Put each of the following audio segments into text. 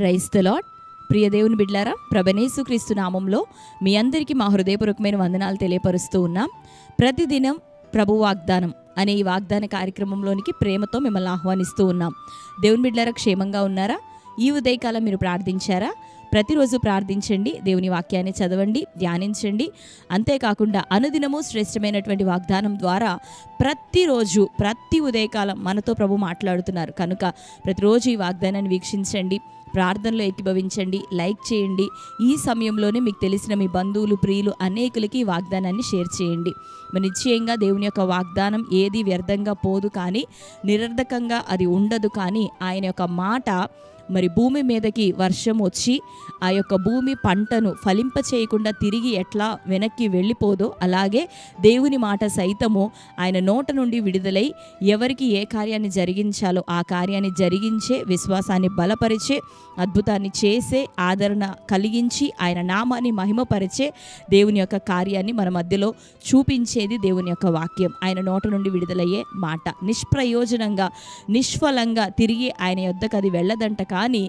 Praise the lord. ప్రియ దేవుని బిడ్లారా, ప్రభువైన క్రీస్తు నామంలో మీ అందరికీ మా హృదయపూర్వకమైన వందనాలు తెలియపరుస్తూ ఉన్నాం. ప్రతిదినం ప్రభు వాగ్దానం అనే ఈ వాగ్దాన కార్యక్రమంలోనికి ప్రేమతో మిమ్మల్ని ఆహ్వానిస్తూ ఉన్నాం. దేవుని బిడ్లారా, క్షేమంగా ఉన్నారా? ఈ ఉదయకాలం మీరు ప్రార్థించారా? ప్రతిరోజు ప్రార్థించండి, దేవుని వాక్యాన్ని చదవండి, ధ్యానించండి. అంతేకాకుండా అనుదినము శ్రేష్టమైనటువంటి వాగ్దానం ద్వారా ప్రతిరోజు ప్రతి ఉదయకాలం మనతో ప్రభు మాట్లాడుతున్నారు కనుక ప్రతిరోజు ఈ వాగ్దానాన్ని వీక్షించండి, ప్రార్థనలో ఏకీభవించండి, లైక్ చేయండి. ఈ సమయంలోనే మీకు తెలిసిన మీ బంధువులు, ప్రియులు అనేకులకి ఈ వాగ్దానాన్ని షేర్ చేయండి. మరి నిశ్చయంగా దేవుని యొక్క వాగ్దానం ఏది వ్యర్థంగా పోదు, కానీ నిరర్ధకంగా అది ఉండదు. కానీ ఆయన యొక్క మాట మరి భూమి మీదకి వర్షం వచ్చి ఆ యొక్క భూమి పంటను ఫలింప చేయకుండా తిరిగి ఎట్లా వెనక్కి వెళ్ళిపోదో, అలాగే దేవుని మాట సైతము ఆయన నోట నుండి విడుదలై ఎవరికి ఏ కార్యాన్ని జరిగించాలో ఆ కార్యాన్ని జరిగించే, విశ్వాసాన్ని బలపరిచే, అద్భుతాన్ని చేసే, ఆదరణ కలిగించి ఆయన నామాన్ని మహిమపరిచే దేవుని యొక్క కార్యాన్ని మన మధ్యలో చూపించేది దేవుని యొక్క వాక్యం. ఆయన నోట నుండి విడుదలయ్యే మాట నిష్ప్రయోజనంగా, నిష్ఫలంగా తిరిగి ఆయన యొద్దకు అది వెళ్ళదంట. కానీ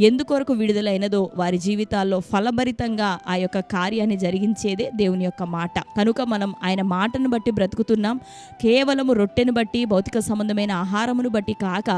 ఎందుకొరకు విడుదలైనదో వారి జీవితాల్లో ఫలభరితంగా ఆ యొక్క కార్యాన్ని జరిగించేదే దేవుని యొక్క మాట. కనుక మనం ఆయన మాటను బట్టి బ్రతుకుతున్నాం. కేవలము రొట్టెను బట్టి, భౌతిక సంబంధమైన ఆహారమును బట్టి కాక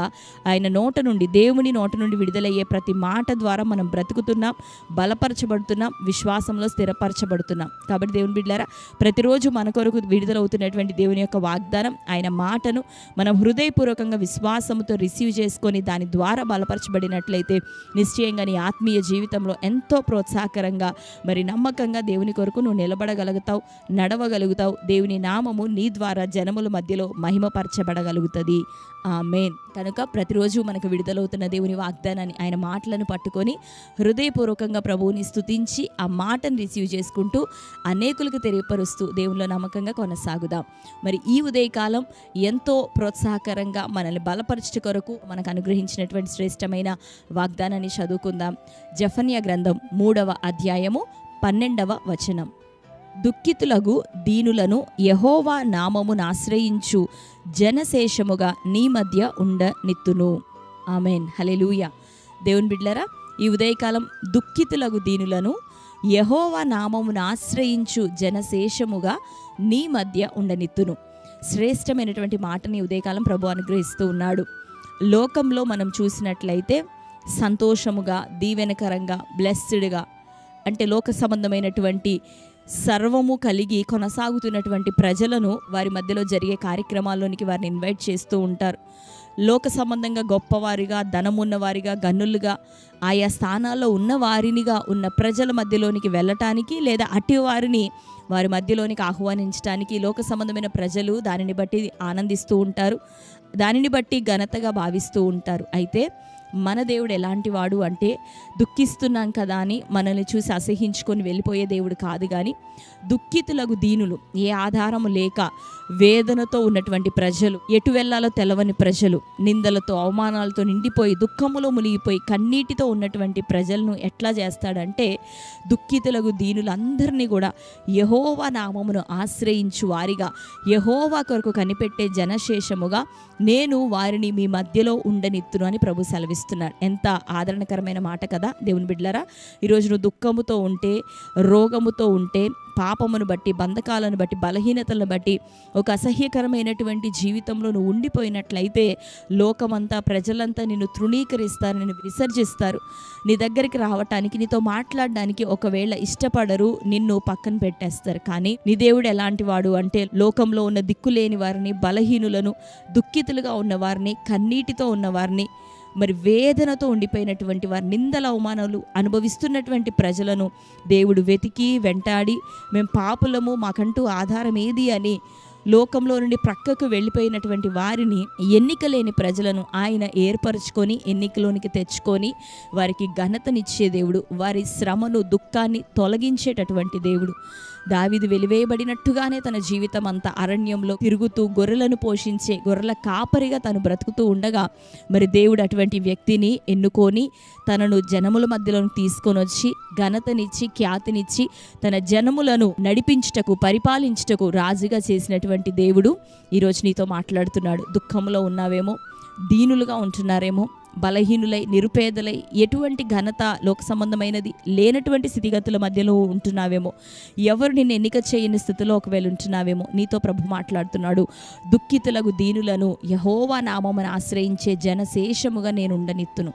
ఆయన నోట నుండి, దేవుని నోట నుండి విడుదలయ్యే ప్రతి మాట ద్వారా మనం బ్రతుకుతున్నాం, బలపరచబడుతున్నాం, విశ్వాసంలో స్థిరపరచబడుతున్నాం. కాబట్టి దేవుని బిడ్డలారా, ప్రతిరోజు మన కొరకు విడుదలవుతున్నటువంటి దేవుని యొక్క వాగ్దానం, ఆయన మాటను మనం హృదయపూర్వకంగా విశ్వాసంతో రిసీవ్ చేసుకొని దాని ద్వారా బలపరచబడినట్లయితే నిశ్చయంగా నీ ఆత్మీయ జీవితంలో ఎంతో ప్రోత్సాహకరంగా, మరి నమ్మకంగా దేవుని కొరకు నువ్వు నిలబడగలుగుతావు, నడవగలుగుతావు. దేవుని నామము నీ ద్వారా జనముల మధ్యలో మహిమపరచబడగలుగుతుంది. ఆమేన్. కనుక ప్రతిరోజు మనకు విడుదలవుతున్న దేవుని వాగ్దానాన్ని, ఆయన మాటలను పట్టుకొని హృదయపూర్వకంగా ప్రభువుని స్తుతించి ఆ మాటను రిసీవ్ చేసుకుంటూ అనేకులకు తెలియపరుస్తూ దేవునిలో నమ్మకంగా కొనసాగుదాం. మరి ఈ ఉదయకాలం ఎంతో ప్రోత్సాహకరంగా మనల్ని బలపరచట కొరకు మనకు అనుగ్రహించినటువంటి శ్రేష్టమైన వాగ్దానాన్ని చదువుకుందాం. జెఫన్యా గ్రంథం 3వ అధ్యాయము 12వ వచనం. దుఃఖితులగు దీనులను యెహోవా నామమును ఆశ్రయించు జనశేషముగా నీ మధ్య ఉండనిత్తును. ఆమేన్. హల్లెలూయా. దేవుని బిడ్డలారా, ఈ ఉదయకాలం దుఃఖితులగు దీనులను యెహోవా నామమును ఆశ్రయించు జనశేషముగా నీ మధ్య ఉండనిత్తును. శ్రేష్టమైనటువంటి మాటని ఉదయకాలం ప్రభు అనుగ్రహిస్తూ ఉన్నాడు. లోకంలో మనం చూసినట్లయితే సంతోషముగా, దీవెనకరంగా, బ్లెస్డ్గా, అంటే లోక సంబంధమైనటువంటి సర్వము కలిగి కొనసాగుతున్నటువంటి ప్రజలను వారి మధ్యలో జరిగే కార్యక్రమాల్లోనికి వారిని ఇన్వైట్ చేస్తూ ఉంటారు. లోక సంబంధంగా గొప్పవారిగా, ధనమున్నవారిగా, గనులుగా, ఆయా స్థానాల్లో ఉన్న వారినిగా ఉన్న ప్రజల మధ్యలోనికి వెళ్ళటానికి, లేదా అట్టి వారిని వారి మధ్యలోనికి ఆహ్వానించడానికి లోక సంబంధమైన ప్రజలు దానిని బట్టి ఆనందిస్తూ ఉంటారు, దానిని బట్టి ఘనతగా భావిస్తూ ఉంటారు. అయితే మన దేవుడు ఎలాంటి వాడు అంటే, దుఃఖిస్తున్నాం కదా అని మనల్ని చూసి అసహించుకొని వెళ్ళిపోయే దేవుడు కాదు. కానీ దుఃఖితులకు దీనులు, ఏ ఆధారము లేక వేదనతో ఉన్నటువంటి ప్రజలు, ఎటు వెళ్ళాలో తెలవని ప్రజలు, నిందలతో, అవమానాలతో నిండిపోయి దుఃఖములో మునిగిపోయి కన్నీటితో ఉన్నటువంటి ప్రజలను ఎట్లా చేస్తాడంటే, దుఃఖితులకు దీనులందరినీ కూడా యెహోవా నామమును ఆశ్రయించు వారిగా, యెహోవా కొరకు కనిపెట్టే జనశేషముగా నేను వారిని మీ మధ్యలో ఉండనిత్తును అని ప్రభు సెలవిస్తున్నాడు. ఎంత ఆదరణకరమైన మాట కదా దేవుని బిడ్డలారా. ఈరోజు నువ్వు దుఃఖముతో ఉంటే, రోగముతో ఉంటే, పాపమును బట్టి, బంధకాలను బట్టి, బలహీనతలను బట్టి ఒక అసహ్యకరమైనటువంటి జీవితంలో నువ్వు ఉండిపోయినట్లయితే లోకమంతా, ప్రజలంతా నిన్ను తృణీకరిస్తారు, నిన్ను విసర్జిస్తారు. నీ దగ్గరికి రావటానికి, నీతో మాట్లాడడానికి ఒకవేళ ఇష్టపడరు, నిన్ను పక్కన పెట్టేస్తారు. కానీ నీ దేవుడు ఎలాంటి వాడు అంటే, లోకంలో ఉన్న దిక్కులేని వారిని, బలహీనులను, దుఃఖితులుగా ఉన్నవారిని, కన్నీటితో ఉన్నవారిని, మరి వేదనతో ఉండిపోయినటువంటి వారు, నిందల అవమానాలు అనుభవిస్తున్నటువంటి ప్రజలను దేవుడు వెతికి వెంటాడి, మేము పాపులము, మాకంటూ ఆధారం ఏది అని లోకంలో నుండి ప్రక్కకు వెళ్ళిపోయినటువంటి వారిని, ఎన్నిక లేని ప్రజలను ఆయన ఏర్పరచుకొని ఎన్నికలోనికి తెచ్చుకొని వారికి ఘనతనిచ్చే దేవుడు, వారి శ్రమను, దుఃఖాన్ని తొలగించేటటువంటి దేవుడు. దావీదు వెలివేయబడినట్టుగానే తన జీవితం అంతా అరణ్యంలో తిరుగుతూ గొర్రెలను పోషించే గొర్రెల కాపరిగా తను బ్రతుకుతూ ఉండగా, మరి దేవుడు అటువంటి వ్యక్తిని ఎన్నుకొని తనను జనముల మధ్యలోకి తీసుకొని వచ్చి ఘనతనిచ్చి, ఖ్యాతినిచ్చి తన జనములను నడిపించుటకు, పరిపాలించుటకు రాజుగా చేసినటువంటి దేవుడు ఈరోజు నీతో మాట్లాడుతున్నాడు. దుఃఖంలో ఉన్నావేమో, దీనులుగా ఉంటున్నారేమో, బలహీనులై, నిరుపేదలై, ఎటువంటి ఘనత, లోక సంబంధమైనది లేనటువంటి స్థితిగతుల మధ్యలో ఉంటున్నావేమో, ఎవరు నిన్ను ఎన్నిక చేయని స్థితిలో ఒకవేళ ఉంటున్నావేమో, నీతో ప్రభు మాట్లాడుతున్నాడు. దుఃఖితులకు, దీనులను యెహోవా నామమును ఆశ్రయించే జనశేషముగా నేను ఉండనిత్తును.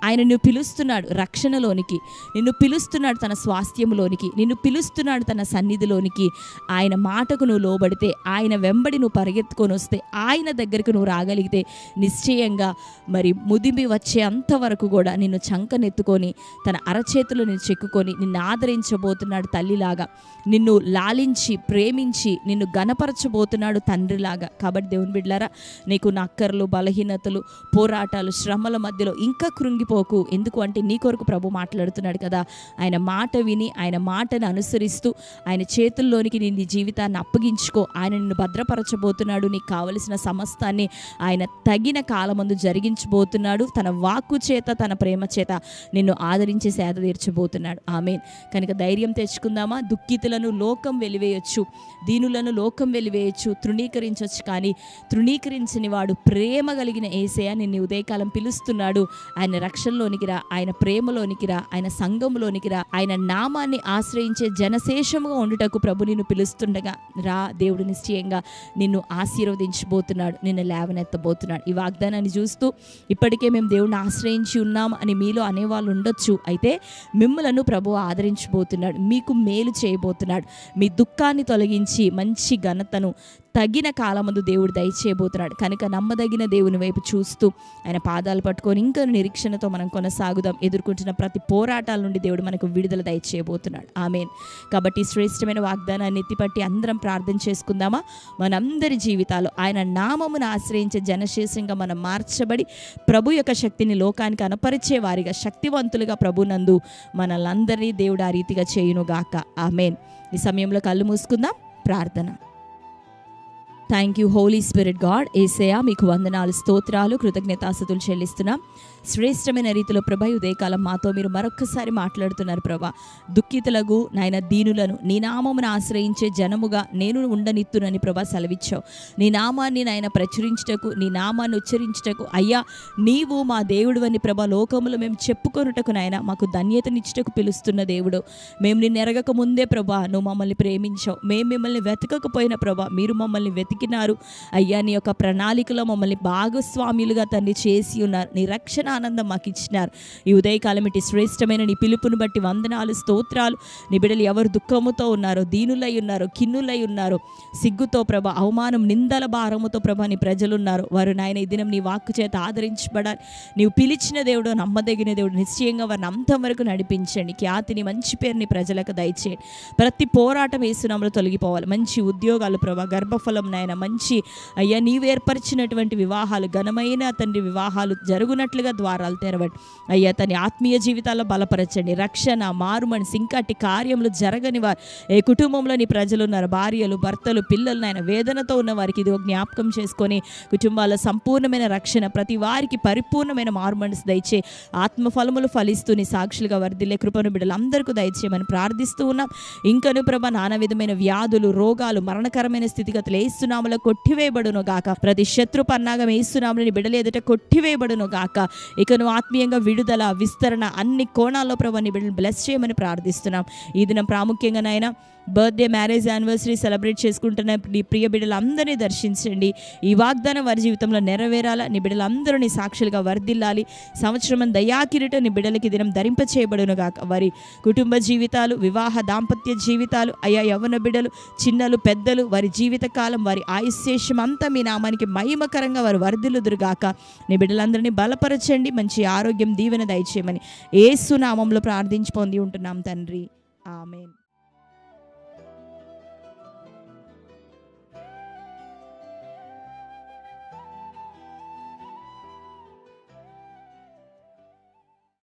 ఆయన నిన్ను పిలుస్తున్నాడు రక్షణలోనికి, నిన్ను పిలుస్తున్నాడు తన స్వాస్థ్యంలోనికి, నిన్ను పిలుస్తున్నాడు తన సన్నిధిలోనికి. ఆయన మాటకు నువ్వు లోబడితే, ఆయన వెంబడి నువ్వు పరిగెత్తుకొని వస్తే, ఆయన దగ్గరకు నువ్వు రాగలిగితే నిశ్చయంగా మరి ముదిమి వచ్చే అంతవరకు కూడా నిన్ను చంకనెత్తుకొని తన అరచేతులు నిన్ను చెక్కుకొని నిన్ను ఆదరించబోతున్నాడు తల్లిలాగా, నిన్ను లాలించి ప్రేమించి నిన్ను గణపరచబోతున్నాడు తండ్రిలాగా. కాబట్టి దేవుని బిడ్డలారా, నీకు నక్కర్లు, బలహీనతలు, పోరాటాలు, శ్రమల మధ్యలో ఇంకా కృంగిపోకు. ఎందుకు అంటే నీ కొరకు ప్రభు మాట్లాడుతున్నాడు కదా. ఆయన మాట విని, ఆయన మాటను అనుసరిస్తూ ఆయన చేతుల్లోనికి నీ జీవితాన్ని అప్పగించుకో. ఆయన నిన్ను భద్రపరచబోతున్నాడు. నీకు కావలసిన సమస్తాన్ని ఆయన తగిన కాలమందు జరిగించబోతున్నాడు. తన వాక్కు చేత, తన ప్రేమ చేత నిన్ను ఆదరించి సేద తీర్చబోతున్నాడు. ఆమేన్. కనుక ధైర్యం తెచ్చుకుందామా? దుఃఖితులను లోకం వెలివేయొచ్చు, దీనులను లోకం వెలివేయొచ్చు, తృణీకరించవచ్చు. కానీ తృణీకరించని వాడు, ప్రేమ కలిగిన యేసయ్య నిన్ను ఉదయకాలం పిలుస్తున్నాడు. ఆయన రక్షణలోనికి రా, ఆయన ప్రేమలోనికి రా, ఆయన సంఘంలోనికి రా, ఆయన నామాన్ని ఆశ్రయించే జనశేషముగా ఉండుటకు ప్రభు నిన్ను పిలుస్తుండగా రా. దేవుడు నిశ్చయంగా నిన్ను ఆశీర్వదించబోతున్నాడు, నిన్ను లేవనెత్తబోతున్నాడు. ఈ వాగ్దానాన్ని చూస్తూ ఇప్పటికే మేము దేవుడిని ఆశ్రయించి ఉన్నాం అని మీలో అనేవాళ్ళు ఉండొచ్చు. అయితే మిమ్మలను ప్రభు ఆదరించబోతున్నాడు, మీకు మేలు చేయబోతున్నాడు. మీ దుఃఖాన్ని తొలగించి మంచి ఘనతను తగిన కాలమందు దేవుడు దయచేయబోతున్నాడు. కనుక నమ్మదగిన దేవుని వైపు చూస్తూ ఆయన పాదాలు పట్టుకొని ఇంకా నిరీక్షణతో మనం కొనసాగుదాం. ఎదుర్కొంటున్న ప్రతి పోరాటాల నుండి దేవుడు మనకు విడుదల దయచేయబోతున్నాడు. ఆమేన్. కాబట్టి శ్రేష్టమైన వాగ్దానాన్ని ఎత్తిపట్టి అందరం ప్రార్థన చేసుకుందామా? మనందరి జీవితాలు ఆయన నామమును ఆశ్రయించే జనశేషంగా మనం మార్చబడి ప్రభు యొక్క శక్తిని లోకానికి అనపరిచే వారిగా, శక్తివంతులుగా ప్రభునందు మనల్ని దేవుడు ఆ రీతిగా చేయునుగాక. ఆమేన్. ఈ సమయంలో కళ్ళు మూసుకుందాం. ప్రార్థన. Thank you Holy Spirit God. యేసయ్య మీకు వందనాలు, స్తోత్రాలు, కృతజ్ఞతాస్తుతులు చెల్లిస్తున్నాం. శ్రేష్టమైన రీతిలో ప్రభా ఉదయకాలం మాతో మీరు మరొక్కసారి మాట్లాడుతున్నారు ప్రభా. దుఃఖితులకు, నాయన దీనులను నీ నామమును ఆశ్రయించే జనముగా నేను ఉండనిత్తునని ప్రభా సెలవిచ్చావు. నీ నామాన్ని నాయన ప్రచురించుటకు, నీ నామాన్ని ఉచ్చరించుటకు అయ్యా నీవు మా దేవుడు అని ప్రభా లోకములో మేము చెప్పుకొనుటకు నాయన మాకు ధన్యతనిచ్చుటకు పిలుస్తున్న దేవుడు. మేము నిన్ను ఎరగక ముందే ప్రభా నువ్వు మమ్మల్ని ప్రేమించావు. మేము మిమ్మల్ని వెతకకపోయిన ప్రభా మీరు మమ్మల్ని వెతికినారు అయ్యా. నీ యొక్క ప్రణాళికలో మమ్మల్ని భాగస్వామ్యులుగా తండ్రి చేసి ఉన్నారు. నీ రక్షణ ఆనందం మాకు ఇచ్చినారు. ఈ ఉదయకాలం ఇటు శ్రేష్టమైన నీ పిలుపుని బట్టి వందనాలు, స్తోత్రాలు. నీ బిడ్డలు ఎవరు దుఃఖముతో ఉన్నారో, దీనులై ఉన్నారో, కిన్నులై ఉన్నారో, సిగ్గుతో ప్రభా, అవమానం, నిందల భారముతో ప్రభా నీ ప్రజలున్నారు. వారు నాయన ఈ దినం నీ వాక్కు చేత ఆదరించబడాలి. నీవు పిలిచిన దేవుడు, నమ్మదగిన దేవుడు, నిశ్చయంగా వారిని అంతం వరకు నడిపించండి. ఖ్యాతిని, మంచి పేరుని ప్రజలకు దయచేయండి. ప్రతి పోరాటం యేసునామములో తొలగిపోవాలి. మంచి ఉద్యోగాలు ప్రభా, గర్భఫలం నాయన, మంచి అయ్యా నీవు ఏర్పరిచినటువంటి వివాహాలు, ఘనమైన తండ్రి వివాహాలు జరుగునట్లుగా ద్వారాలు తెరవండి అయ్యా. తన ఆత్మీయ జీవితాల్లో బలపరచండి. రక్షణ, మారుమనసు, ఇంకటి కార్యములు జరగని వారు ఏ కుటుంబంలో నీ ప్రజలు ఉన్నారు, భార్యలు, భర్తలు, పిల్లలు నాయన వేదనతో ఉన్న వారికి ఇది జ్ఞాపకం చేసుకొని కుటుంబాల సంపూర్ణమైన రక్షణ, ప్రతి వారికి పరిపూర్ణమైన మారుమనసు దయచే ఆత్మఫలములు ఫలిస్తూ నీ సాక్షులుగా వర్ధిల్లే కృపను బిడ్డలందరికీ దయచేయమని ప్రార్థిస్తూ ఉన్నాం. ఇంకను ప్రభా నానా విధమైన వ్యాధులు, రోగాలు, మరణకరమైన స్థితిగతులు యేసునామములో కొట్టివేయబడును గాక. ప్రతి శత్రు పన్నాగం యేసునామములో నీ బిడ్డల ఎదుట కొట్టివేయబడును గాక. ఇక నువ్వు ఆత్మీయంగా విడుదల, విస్తరణ అన్ని కోణాల్లో ప్రభు నీ బిడ్డలను బ్లెస్ చేయమని ప్రార్థిస్తున్నాం. ఈ దినం ప్రాముఖ్యంగా నాయన బర్త్డే, మ్యారేజ్, యానివర్సరీ సెలబ్రేట్ చేసుకుంటున్న నీ ప్రియ బిడ్డలందరినీ దర్శించండి. ఈ వాగ్దానం వారి జీవితంలో నెరవేరాలా. నీ బిడ్డలందరూ నీ సాక్షులుగా వర్ధిల్లాలి. సంవత్సరం దయాకిరీటం నీ బిడ్డలకి దినం ధరింపచేయబడును గాక. వారి కుటుంబ జీవితాలు, వివాహ, దాంపత్య జీవితాలు అయ్యా, యవ్వన బిడ్డలు, చిన్నలు, పెద్దలు, వారి జీవితకాలం, వారి ఆయుష్శేషం అంతా మీ నామానికి మహిమకరంగా వారు వర్ధిల్లుదురుగాక. నీ బిడ్డలందరినీ బలపరచండి. మంచి ఆరోగ్యం, దీవెన దయచేయమని యేసు నామములో ప్రార్థించి పొంది ఉంటున్నాం తండ్రి. ఆమేన్.